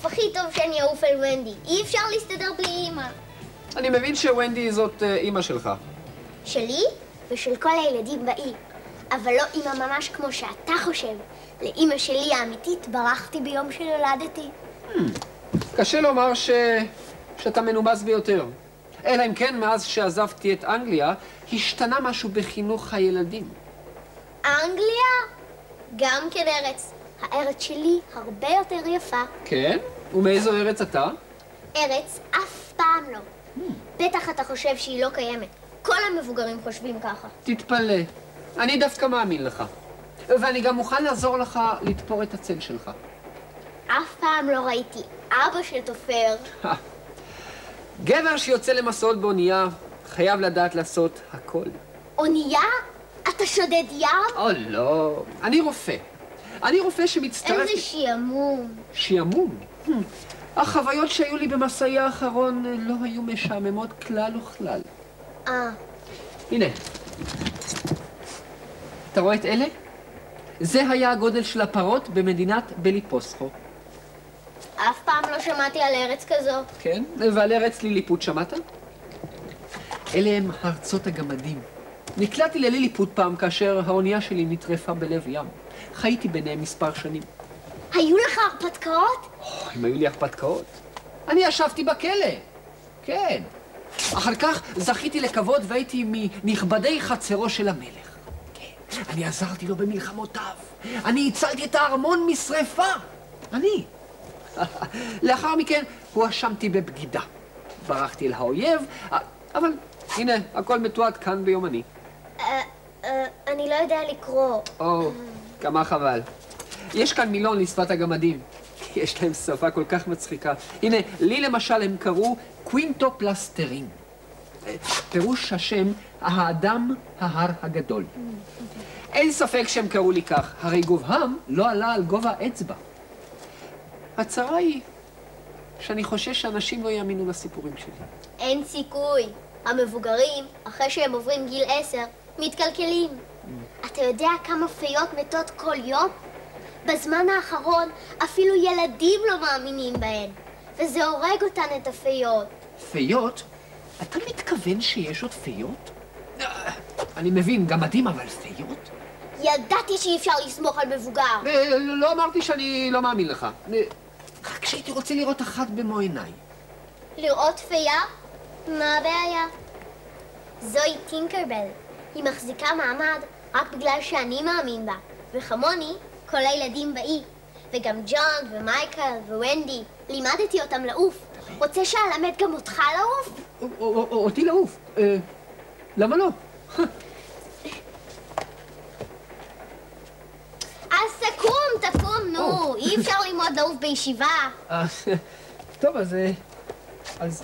לעוף, הכי טוב שאני אעוף על ונדי. אי אפשר להסתדר בלי אמא. אני מבין שוונדי זאת אמא שלך. שלי ושל כל הילדים באי. אבל לא אמא ממש כמו שאתה חושב. לאמא שלי האמיתית ברחתי ביום שנולדתי. קשה לומר שאתה מנומס ביותר. אלא אם כן, מאז שעזבתי את אנגליה, השתנה משהו בחינוך הילדים. אנגליה? גם כן ארץ. הארץ שלי הרבה יותר יפה. כן? ומאיזו ארץ אתה? ארץ אף פעם לא. בטח אתה חושב שהיא לא קיימת. כל המבוגרים חושבים ככה. תתפלא. אני דווקא מאמין לך. ואני גם מוכן לעזור לך לתפור את הצל שלך. אף פעם לא ראיתי אבא של תופר. גבר שיוצא למסעות באונייה חייב לדעת לעשות הכל. אונייה? אתה שודד ים? או לא, אני רופא. אני רופא שמצטרף... איזה שיעמום. שיעמום? החוויות שהיו לי במסעי האחרון לא היו משעממות כלל וכלל. הנה. אתה רואה את אלה? זה היה הגודל של הפרות במדינת בליפוסחו. אף פעם לא שמעתי על ארץ כזו. כן? ועל ארץ ליליפוט שמעת? אלה הם ארצות הגמדים. נקלעתי לליליפוט פעם כאשר האונייה שלי נטרפה בלב ים. חייתי ביניהם מספר שנים. היו לך הרפתקאות? אם היו לי הרפתקאות. אני ישבתי בכלא. כן. אחר כך זכיתי לכבוד והייתי מנכבדי חצרו של המלך. כן. אני עזרתי לו במלחמותיו. אני הצלתי את הארמון משרפה. אני. לאחר מכן הואשמתי בבגידה. ברחתי אל האויב, אבל הנה, הכל מתועד כאן ביומני. אני לא יודע לקרוא. כמה חבל. יש כאן מילון לשפת הגמדים. יש להם שפה כל כך מצחיקה. הנה, לי למשל הם קראו קווינטופלסטרין. פירוש השם, האדם ההר הגדול. אין ספק שהם קראו לי כך, הרי גובהם לא עלה על גובה אצבע. הצרה היא שאני חושש שאנשים לא יאמינו לסיפורים שלי. אין סיכוי. המבוגרים, אחרי שהם עוברים גיל 10, מתקלקלים. אתה יודע כמה פיות מתות כל יום? בזמן האחרון אפילו ילדים לא מאמינים בהן. וזה הורג אותן את הפיות. פיות? אתה מתכוון שיש עוד פיות? אני מבין, גמדים, אבל פיות? ידעתי שאי אפשר לסמוך על מבוגר. לא אמרתי שאני לא מאמין לך. רק שהייתי רוצה לראות אחת במו עיניי. לראות פיה? מה הבעיה? זוהי טינקרבל. היא מחזיקה מעמד רק בגלל שאני מאמין בה. וכמוני, כל הילדים באי. וגם ג'ון ומייקל וונדי. לימדתי אותם לעוף. רוצה שאלמד גם אותך לעוף? אותי לעוף? למה לא? אז תקום, נו. אי אפשר ללמוד לעוף בישיבה. טוב, אז...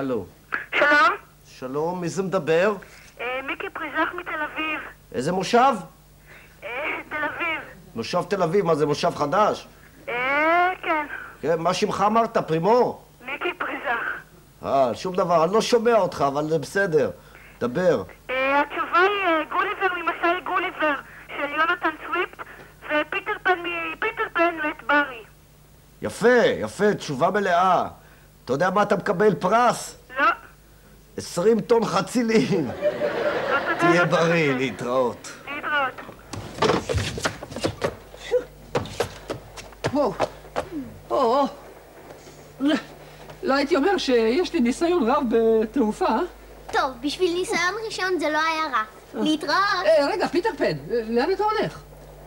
הלו. שלום? שלום, מי זה מדבר? מיקי פריזך מתל אביב. איזה מושב? תל אביב. מושב תל אביב, מה זה מושב חדש? כן. כן, מה שמך אמרת, פרימור? מיקי פריזך. שום דבר, אני לא שומע אותך, אבל זה בסדר. דבר. התשובה היא גוליבר ממסעי גוליבר של יונתן סוויפט ופיטר פן ואת ברי. יפה, יפה, תשובה מלאה. אתה יודע מה אתה מקבל פרס? לא. 20 טון חצילים. תהיה בריא, להתראות. להתראות. לא הייתי אומר שיש לי ניסיון רב בתעופה. טוב, בשביל ניסיון ראשון זה לא היה רע. להתראות. רגע, פיטר פן, לאן אתה הולך?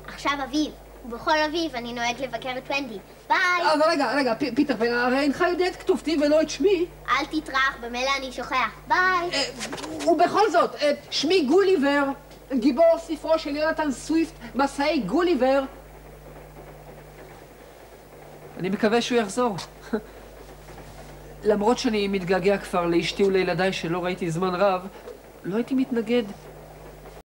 עכשיו אביב, ובכל אביב אני נוהג לבקר את ונדי. ביי. אבל רגע, פיטר פן, הרי אינך יודע את כתובתי ולא את שמי. אל תטרח, במילא אני שוכח. ביי. ובכל זאת, שמי גוליבר, גיבור ספרו של יונתן סוויפט, מסעי גוליבר. אני מקווה שהוא יחזור. למרות שאני מתגעגע כבר לאשתי ולילדיי שלא ראיתי זמן רב, לא הייתי מתנגד